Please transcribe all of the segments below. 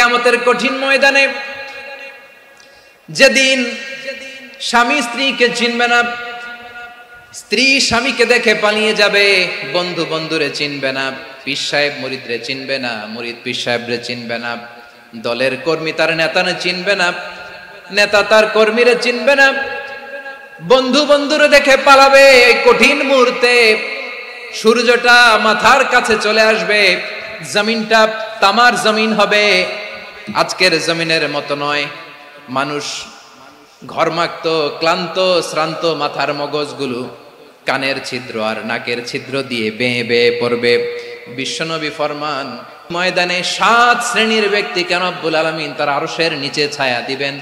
কিয়ামতের কঠিন ময়দানে যেদিন স্বামী স্ত্রীকে চিনবে না, স্ত্রী স্বামীকে দেখে পালিয়ে যাবে, বন্ধু বন্ধুরে চিনবে না, পীর সাহেব মুরিদরে চিনবে না, মুরিদ পীর সাহেবরে চিনবে না, দলের কর্মী তার নেতারে চিনবে না, নেতা তার কর্মীরে চিনবে না, বন্ধু বন্ধুরে দেখে পালাবে। এই কঠিন মুহূর্তে সূর্যটা মাথার কাছে চলে আসবে, জমিনটা তামার জমিন হবে, আজকের জমিনের মতো নয়। মানুষ ঘর্মাক্ত, ক্লান্ত, শ্রান্ত মাথার মগজগুলো কানের ছিদ্র আর নাকের ছিদ্র দিয়ে বেয়ে বেয়ে পড়বে। বিশ্বনবী ফরমান, ময়দানে 7 শ্রেণীর ব্যক্তিকে রব্বুল আলামিন তার আরশের নিচে ছায়া দিবেন।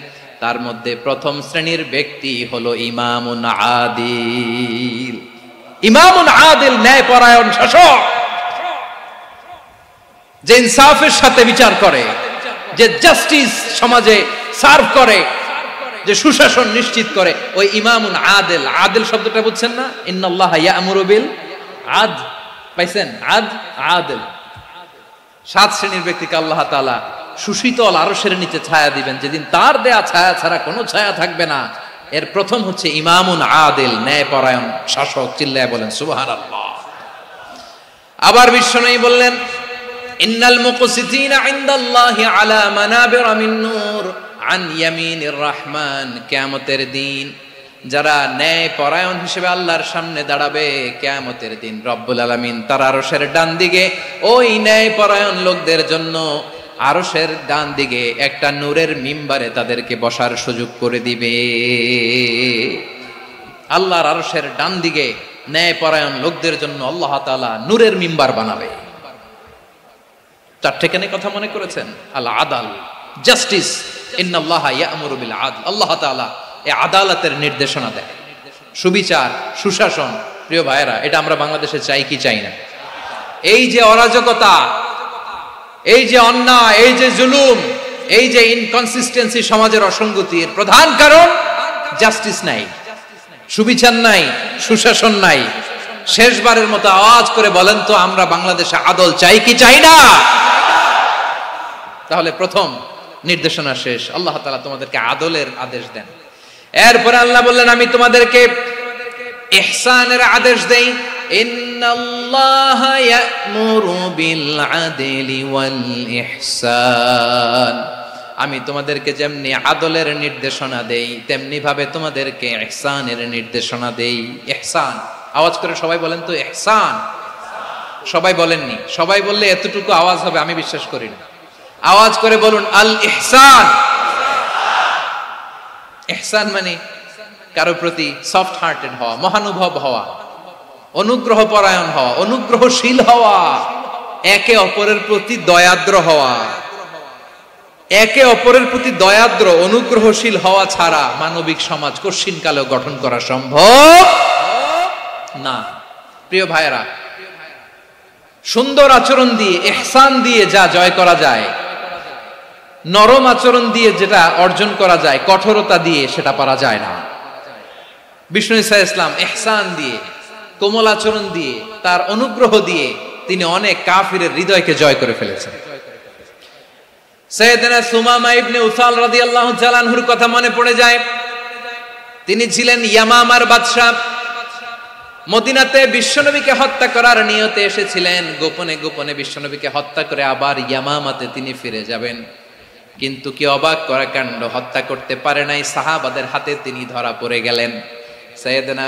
তার মধ্যে প্রথম শ্রেণীর ব্যক্তি হলো ইমামুন আদিল। ইমামুন আদিল, ন্যায়পরায়ণ শাসক, যে ইনসাফের সাথে বিচার করে, যে জাস্টিস সমাজে সার্ভ করে, যে সুশাসন নিশ্চিত করে, ওই ইমামুন আদিল। আদিল শব্দটা বুঝছেন না? ইন্নাল্লাহা ইয়া'মুরু বিল আদল, পাইছেন? আদিল। 7 শ্রেণীর ব্যক্তিকে আল্লাহ তাআলা সুশীতল আরশের নিচে ছায়া দিবেন, যেদিন তার দেয়া ছায়া ছাড়া কোনো ছায়া থাকবে না। এর প্রথম হচ্ছে ইমামুন আদিল, ন্যায়পরায়ণ শাসক। চিল্লায় বলেন সুবহানাল্লাহ। আবার বিশ্বনবী বললেন, ইন্নাল মুকসিতিনা ইনদাল্লাহি আলা মানাবিরা মিন নূর আন ইয়ামিনির রহমান। কিয়ামতের দিন যারা ন্যায়পরায়ণ হিসেবে আল্লাহর সামনে দাঁড়াবে, কিয়ামতের দিন রব্বুল আলামিন তার আরশের ডান দিকে ওই ন্যায়পরায়ণ লোকদের জন্য আরশের ডান দিকে একটা নূরের মিম্বারে তাদেরকে বসার সুযোগ করে দিবে। আল্লাহর আরশের ডান দিকে ন্যায়পরায়ণ লোকদের জন্য আল্লাহ তাআলা নূরের মিম্বার বানাবে। 4টে কেন কথা মনে করেছেন? আল আদাল, জাস্টিস। ইন্নাল্লাহা ইয়া'মুরু বিল আদল। আল্লাহ তাআলা এই আদালতের নির্দেশনা দেয়, সুবিচার, সুশাসন। প্রিয় ভাইয়েরা, এটা আমরা বাংলাদেশে চাই কি চাই না? এই যে অরাজকতা, এই যে অন্যায়, এই যে জুলুম, এই যে ইনকনসিস্টেন্সি, সমাজের অসঙ্গতির প্রধান কারণ জাস্টিস নাই, সুবিচার নাই, সুশাসন নাই। শেষবারের মতো আওয়াজ করে বলেন তো, আমরা বাংলাদেশে আদল চাই কি চাই না? তাহলে প্রথম নির্দেশনা শেষ। আল্লাহ তাআলা তোমাদেরকে আদলের আদেশ দেন। এরপরে আল্লাহ বললেন, আমি তোমাদেরকে ইহসানের আদেশ দেই। ইন্নাল্লাহা ইয়া'মুরু বিল আদলি ওয়াল ইহসান। আমি তোমাদেরকে যেমনি আদলের নির্দেশনা দেই, তেমনি ভাবে তোমাদেরকে ইহসানের নির্দেশনা দেই। ইহসান, আওয়াজ করে সবাই বলেন তো ইহসান। সবাই বলেননি, সবাই বললে এতটুকু আওয়াজ হবে আমি বিশ্বাস করি না। আওয়াজ করে বলুন আল ইহসান। ইহসান মানে কারো প্রতি সফট হার্টেড হওয়া, মহানুভব হওয়া, অনুগ্রহ পরায়ণ হওয়া, অনুগ্রহশীল হওয়া, একে অপরের প্রতি দয়াদ্র হওয়া। একে অপরের প্রতি দয়াদ্র, অনুগ্রহশীল হওয়া ছাড়া মানবিক সমাজ কশিনকালেও গঠন করা সম্ভব না। প্রিয় ভাইয়েরা, সুন্দর আচরণ দিয়ে, ইহসান দিয়ে যা জয় করা যায়, নরম আচরণ দিয়ে যেটা অর্জন করা যায়, কঠোরতা দিয়ে সেটা পারা যায় না। বিষ্ণু ঈসা ইসলাম ইহসান দিয়ে, কোমল আচরণ দিয়ে, তার অনুগ্রহ দিয়ে তিনি অনেক কাফিরের হৃদয়কে জয় করে ফেলেছেন। সাইয়েদনা সুমামা ইবনে উসাল রাদিয়াল্লাহু তাআলা আনহুর কথা মনে পড়ে যায়। তিনি ছিলেন ইয়ামামার বাদশা। মদিনাতে বিশ্বনবীকে হত্যা করার নিয়তে এসেছিলেন। গোপনে গোপনে বিশ্বনবীকে হত্যা করে আবার ইয়ামামাতে তিনি ফিরে যাবেন। কিন্তু কি অবাক করা কাণ্ড, হত্যা করতে পারে নাই, সাহাবাদের হাতে তিনি ধরা পড়ে গেলেন। সাইয়েদনা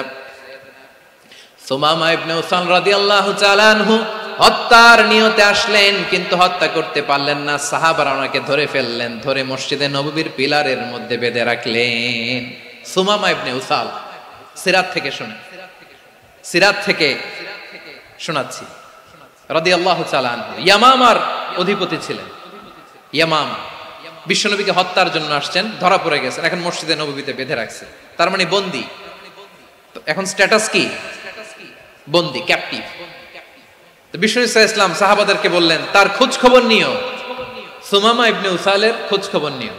সুমামা ইবনে উসাল রাদিয়াল্লাহু তাআলা আনহু হত্যার নিয়তে আসলেন, কিন্তু হত্যা করতে পারলেন না। সাহাবারা ওনাকে ধরে ফেললেন, ধরে মসজিদে নববীর পিলারের মধ্যে বেঁধে রাখলেন। সুমামা ইবনে উসাল, সিরাত থেকে শুনে, সিরাত থেকে শোনাচ্ছি, রাদিয়াল্লাহু তাআলা আনহু ইয়ামামার অধিপতি ছিলেন। ইয়ামামা বিশ্বনবীকে হত্যার জন্য আসছেন, ধরা পড়ে গেছেন, এখন মসজিদে নববীতে বেঁধে রাখছে, তার মানে বন্দী। এখন স্ট্যাটাস কি? বন্দী, ক্যাপটিভ। তো বিষ্ণু ঈসা ইসলাম সাহাবাদেরকে বললেন, তার খোঁজ খবর নিও, সুমামা ইবনে উসালের খোঁজ খবর নিও।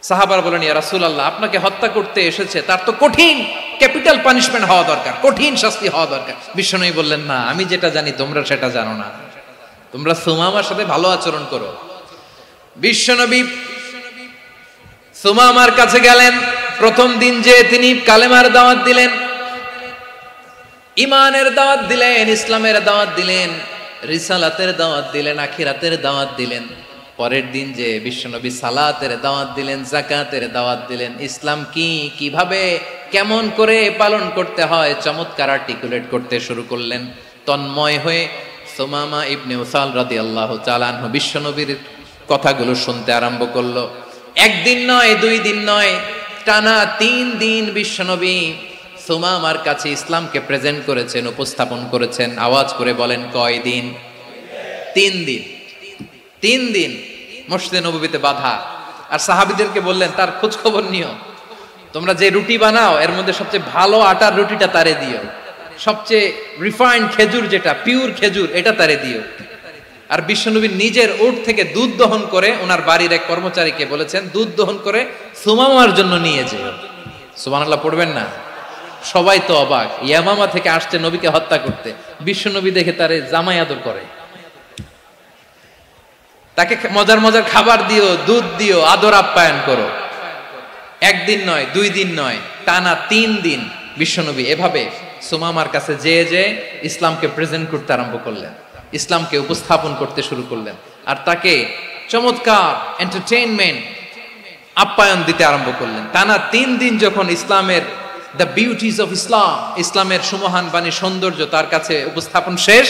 সাহাবারা বলেন, ইয়া রাসূলুল্লাহ, আপনাকে হত্যা করতে এসেছে, তার তো কঠিন ক্যাপিটাল পানিশমেন্ট হওয়া দরকার, কঠিন শাস্তি হওয়া দরকার। বিশ্বনবী বললেন, না, আমি যেটা জানি তোমরা সেটা জানো না, তোমরা সুমামার সাথে ভালো আচরণ করো। বিশ্বনবী সুমামার কাছে গেলেন। প্রথম দিন যে তিনি কালেমার দাওয়াত দিলেন, ইমানের দাওয়াত দিলেন, ইসলামের দাওয়াত দিলেন, রিসালাতের দাওয়াত দিলেন, আখিরাতের দাওয়াত দিলেন। পরের দিন যে বিশ্বনবী সালাতের দাওয়াত দিলেন, যাকাতের দাওয়াত দিলেন, ইসলাম কি, কিভাবে, কেমন করে পালন করতে হয় চমৎকার আর্টিকুলেট করতে শুরু করলেন। তন্ময় হয়ে সুমামা ইবনে উসাল রাদিয়াল্লাহু তাআলা আনহু বিশ্বনবীর কথাগুলো শুনতে আরম্ভ করলো। একদিন নয়, 2 দিন নয়, টানা 3 দিন বিশ্বনবী সুমামার কাছে ইসলামকে প্রেজেন্ট করেছেন, উপস্থাপন করেছেন। আওয়াজ করে বলেন, কয় দিন? 3 দিন। 3 দিন মসজিদে নববীতে বাধা। আর সাহাবীদেরকে বললেন, তার খোঁজ খবর নিও, তোমরা যে রুটি বানাও এর মধ্যে সবচেয়ে ভালো আটার রুটিটা তারে দিও, সবচেয়ে রিফাইন্ড খেজুর, যেটা পিওর খেজুর, এটা তারে দিও। আর বিশ্বনবী নিজের উট থেকে দুধ দহন করে ওনার বাড়ির এক কর্মচারীকে বলেছেন, দুধ দহন করে সুমামার জন্য নিয়ে যেও। সুবহানাল্লাহ পড়বেন না? সবাই তো অবাক, ইয়ামামা থেকে আসছে নবীকে হত্যা করতে, বিশ্বনবী দেখে তারে জামাই আদর করে, তাকে মজার মজার খাবার দিও, দুধ দিও, আদর আপ্যায়ন করো। একদিন নয়, 2 দিন নয়, টানা 3 দিন বিশ্বনবী এভাবে সুমামার কাছে যেয়ে ইসলামকে প্রেজেন্ট করতে আরম্ভ করলেন, ইসলামকে উপস্থাপন করতে শুরু করলেন। আর তাকে চমৎকার এন্টারটেইনমেন্ট, আপ্যায়ন দিতে আরম্ভ করলেন। টানা 3 দিন যখন ইসলামের দ্য বিউটিজ অফ ইসলাম, ইসলামের সুমহান বাণী, সৌন্দর্য তার কাছে উপস্থাপন শেষ,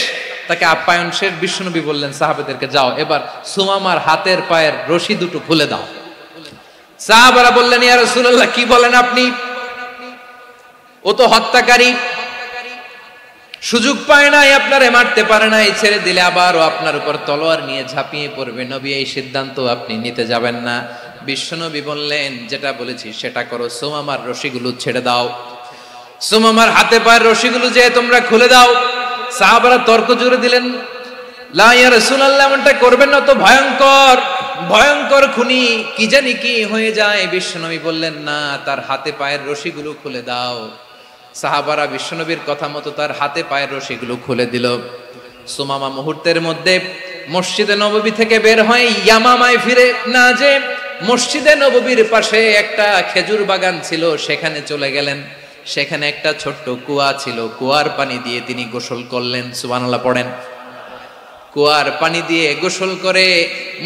তাকে আপ্যায়ন শেষ, বিশ্বনবী বললেন সাহাবাদেরকে, যাও এবার সুমামার হাতের পায়ের রশি দুটো খুলে দাও। সাহাবারা বললেন, ইয়া রাসূলুল্লাহ, কি বলেন আপনি? ও তো হত্যাকারী, সুযোগ পায় নাই, আপনারে মারতে পারে নাই, ছেড়ে দিলে আবারও আপনার উপর তলোয়ার নিয়ে ঝাঁপিয়ে পড়বে। নবী, এই সিদ্ধান্ত আপনি নিতে যাবেন না। বিশ্বনবী বললেন, যেটা বলেছি সেটা করো, সুমামার রশিগুলো ছেড়ে দাও, সুমামার হাতে পায়ের রশিগুলো যে তোমরা খুলে দাও। সাহাবারা তর্ক জুড়ে দিলেন, লা ইয়া রাসূলুল্লাহ, এমনটা করবেন না, তো ভয়ঙ্কর ভয়ঙ্কর খুনি, কি জানি কি হয়ে যায়। বিশ্বনবী বললেন, না, তার হাতে পায়ের রশিগুলো খুলে দাও। সাহাবারা বিশ্বনবীর কথা মতো তার হাতে পায়ের রশিগুলো খুলে দিল। সুমামা মুহূর্তের মধ্যে মসজিদে নববী থেকে বের হয়ে ইয়ামামায় ফিরে না যে মসজিদে নববীর পাশে একটা খেজুর বাগান ছিল, সেখানে চলে গেলেন। সেখানে একটা ছোট্ট কুয়া ছিল, কুয়ার পানি দিয়ে তিনি গোসল করলেন। সুবহানাল্লাহ পড়েন। কুয়ার পানি দিয়ে গোসল করে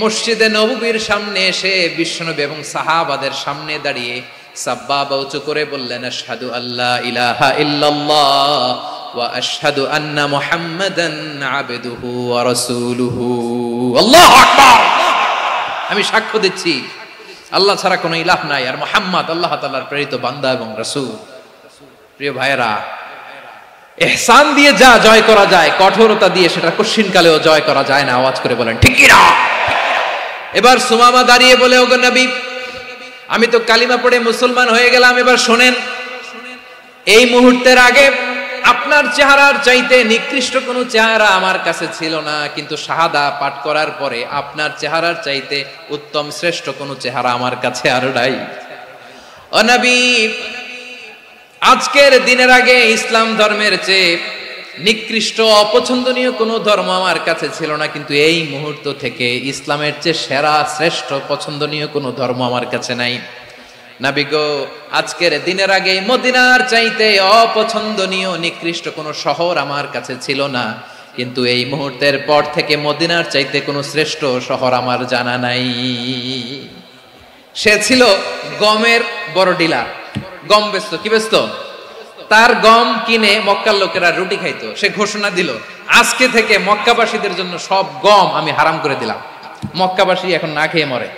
মসজিদে নববীর সামনে এসে বিশ্বনবী এবং সাহাবাদের সামনে দাঁড়িয়ে সাব্বাবা উঁচু করে বললেন, আশহাদু আল্লা ইলাহা ইল্লাল্লাহ ওয়া আশহাদু আন্না মুহাম্মাদান আবদুহু ওয়া রাসূলুহু। আল্লাহু আকবার। আমি সাক্ষ্য দিচ্ছি আল্লাহ ছাড়া কোনো ইলাহ নাই, আর মুহাম্মদ আল্লাহ তাআলার প্রেরিত বান্দা এবং রাসূল। প্রিয় ভাইয়েরা, ইহসান দিয়ে যা জয় করা যায়, কঠোরতা দিয়ে সেটা কঠিনকালেও জয় করা যায় না। আওয়াজ করে বলেন ঠিক কি না? এবার সুমামা দাঁড়িয়ে বলে, ওগো নবী, আমি তো কালিমা পড়ে মুসলমান হয়ে গেলাম, এবার শোনেন, এই মুহূর্তের আগে আপনার চেহারার চাইতে নিকৃষ্ট কোনো চেহারা আমার কাছে ছিল না, কিন্তু শাহাদা পাঠ করার পরে আপনার চেহারার চাইতে উত্তম শ্রেষ্ঠ কোনো চেহারা আমার কাছে আর নাই। ও নবী, আজকের দিনের আগে ইসলাম ধর্মের চেয়ে নিকৃষ্ট অপছন্দনীয় কোনো ধর্ম আমার কাছে ছিল না, কিন্তু এই মুহূর্ত থেকে ইসলামের চেয়ে সেরা শ্রেষ্ঠ পছন্দনীয় কোনো ধর্ম আমার কাছে নাই। নবী গো, আজকের দিনের আগে মদিনার চাইতে অপছন্দনীয় নিকৃষ্ট কোনো শহর আমার কাছে ছিল না, কিন্তু এই মুহূর্তের পর থেকে মদিনার চাইতে কোনো শ্রেষ্ঠ শহর আমার জানা নাই। সে ছিল গমের বড় ডিলার, গম বেচতো। কি বেচতো? তার গম কিনে মক্কার লোকেরা রুটি খাইতো। সে ঘোষণা দিল, আজকে থেকে মক্কাবাসীদের জন্য সব গম আমি হারাম করে দিলাম, মক্কাবাসী এখন না খেয়ে মরে।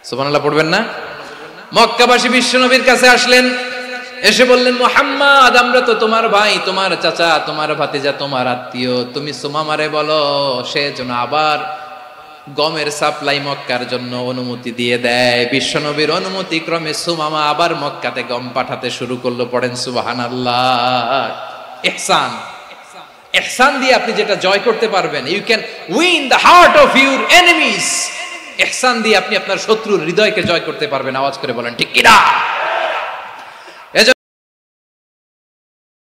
সুবহানাল্লাহ পড়বেন না? মক্কাবাসী বিশ্বনবীর কাছে আসলেন, এসে বললেন, মুহাম্মদ, আমরা তো তোমার ভাই, তোমার চাচা, তোমার ভাতিজা, তোমার আত্মীয়, তুমি সুমামারে বলো সে যেন আবার গমের সাপ্লাই মক্কার জন্য অনুমতি দিয়ে দেয়। বিশ্বনবীর অনুমতি ক্রমে সুমামা আবার মক্কাতে গম পাঠাতে শুরু করলো। পড়েন সুবহানাল্লাহ। ইহসান, ইহসান দিয়ে আপনি যেটা জয় করতে পারবেন, you can win the heart of your enemies. ইহসান দিয়ে আপনি আপনার শত্রুর হৃদয়কে জয় করতে পারবেন। আওয়াজ করে বলেন ঠিক কি না?